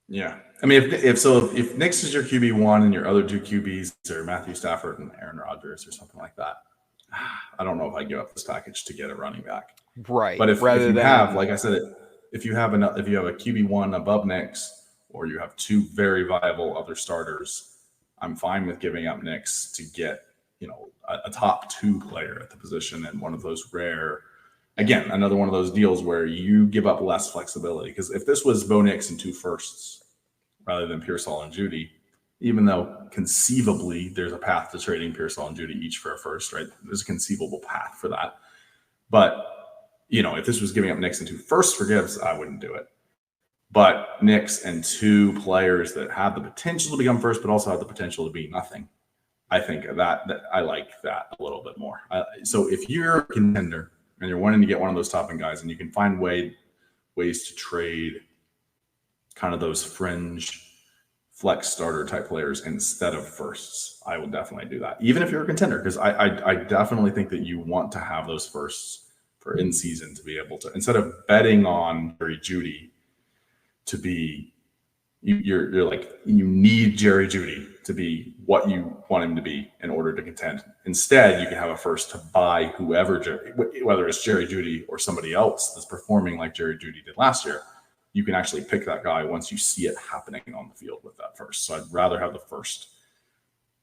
Yeah. I mean, if Nix is your QB1 and your other two QBs are Matthew Stafford and Aaron Rodgers or something like that, I don't know if I give up this package to get a running back. Right. But if you have, like I said, if you have a QB1 above Nix, or you have two very viable other starters, I'm fine with giving up Nix to get, a top 2 player at the position, and one of those rare, again, another one of those deals where you give up less flexibility. Because if this was Bo Nix and 2 firsts rather than Pearsall and Judy, even though conceivably there's a path to trading Pearsall and Judy each for a first, right? There's a conceivable path for that. But, if this was giving up Nix and 2 firsts for Gibbs, I wouldn't do it. But Nix and 2 players that have the potential to become first, but also have the potential to be nothing, I think that I like that a little bit more. So if you're a contender and you're wanting to get one of those top end guys, and you can find ways to trade kind of those fringe flex starter type players instead of firsts, I will definitely do that. Even if you're a contender, because I definitely think that you want to have those firsts for in season to be able to, instead of betting on Jerry Jeudy to be, you're like, you need Jerry Jeudy to be what you want him to be in order to contend. Instead, you can have a first to buy whoever, whether it's Jerry Jeudy or somebody else that's performing like Jerry Jeudy did last year. You can actually pick that guy once you see it happening on the field with that first. So I'd rather have the first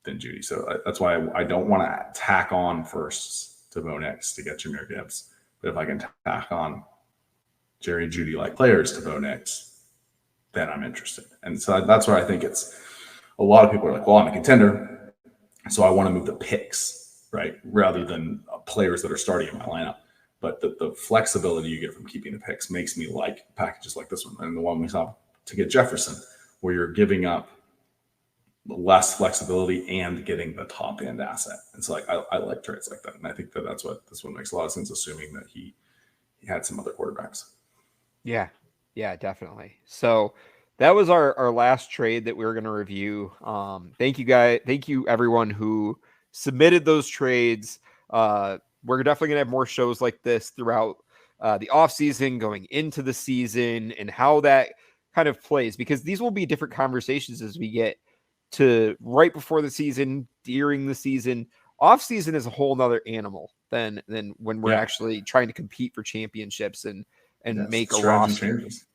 than Jeudy. So that's why I don't want to tack on firsts to Bo Nix to get Jahmyr Gibbs. But if I can tack on Jerry Jeudy-like players to Bo Nix, then I'm interested. And so that's where I think it's a lot of people are like, well, I'm a contender, so I want to move the picks, right, rather than players that are starting in my lineup. But the flexibility you get from keeping the picks makes me like packages like this one and the one we saw to get Jefferson, where you're giving up less flexibility and getting the top end asset. And so I like trades like that. And I think that's what this one makes a lot of sense, assuming that he had some other quarterbacks. Yeah, definitely. So that was our last trade that we were going to review. Thank you guys. Thank you everyone who submitted those trades. We're definitely going to have more shows like this throughout the off season, going into the season, and how that kind of plays, because these will be different conversations as we get to right before the season, during the season. Off season is a whole nother animal than when we're actually trying to compete for championships and make a roster. Changes.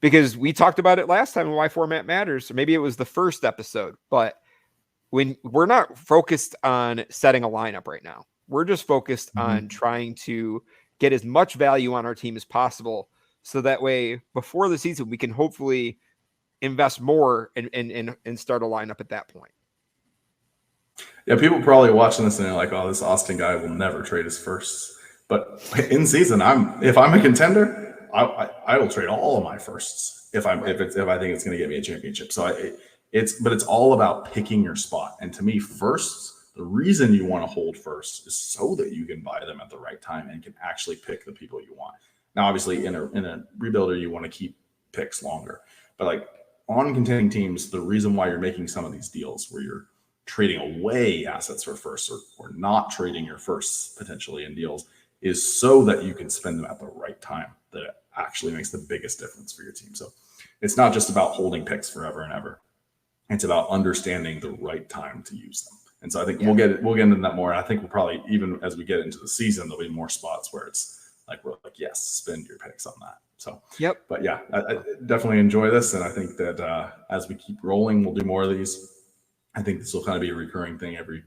Because we talked about it last time, why format matters. Or maybe it was the first episode, but when we're not focused on setting a lineup right now, we're just focused on trying to get as much value on our team as possible. So that way, before the season, we can hopefully invest more and start a lineup at that point. Yeah, people probably watching this and they're like, "Oh, this Austin guy will never trade his firsts." But in season, if I'm a contender, I will trade all of my firsts if I think it's going to get me a championship. So it's all about picking your spot. And to me, firsts, the reason you want to hold first is so that you can buy them at the right time and can actually pick the people you want. Now, obviously, in a rebuilder, you want to keep picks longer. But like on contending teams, the reason why you're making some of these deals where you're trading away assets for firsts or not trading your firsts potentially in deals is so that you can spend them at the right time. That it actually makes the biggest difference for your team. So it's not just about holding picks forever and ever. It's about understanding the right time to use them. And so I think we'll get into that more. And I think we'll probably, even as we get into the season, there'll be more spots where it's like, we're like, yes, spend your picks on that. So, but yeah, I definitely enjoy this. And I think that as we keep rolling, we'll do more of these. I think this will kind of be a recurring thing. Every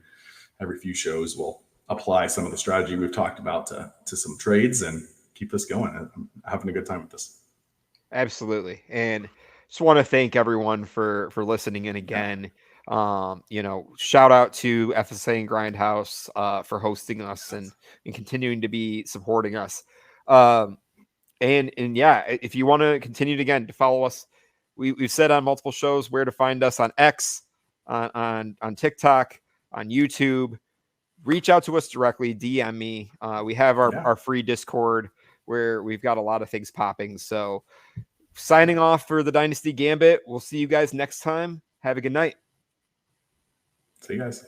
few shows we'll apply some of the strategy we've talked about to some trades and keep this going. I'm having a good time with this. Absolutely. And just want to thank everyone for listening in again. Shout out to FSA and Grindhouse for hosting us and continuing to be supporting us. And yeah, if you want to continue to follow us, we've said on multiple shows where to find us on X, on TikTok, on YouTube. Reach out to us directly, DM me. We have our free Discord where we've got a lot of things popping. So signing off for the Dynasty Gambit. We'll see you guys next time. Have a good night. See you guys.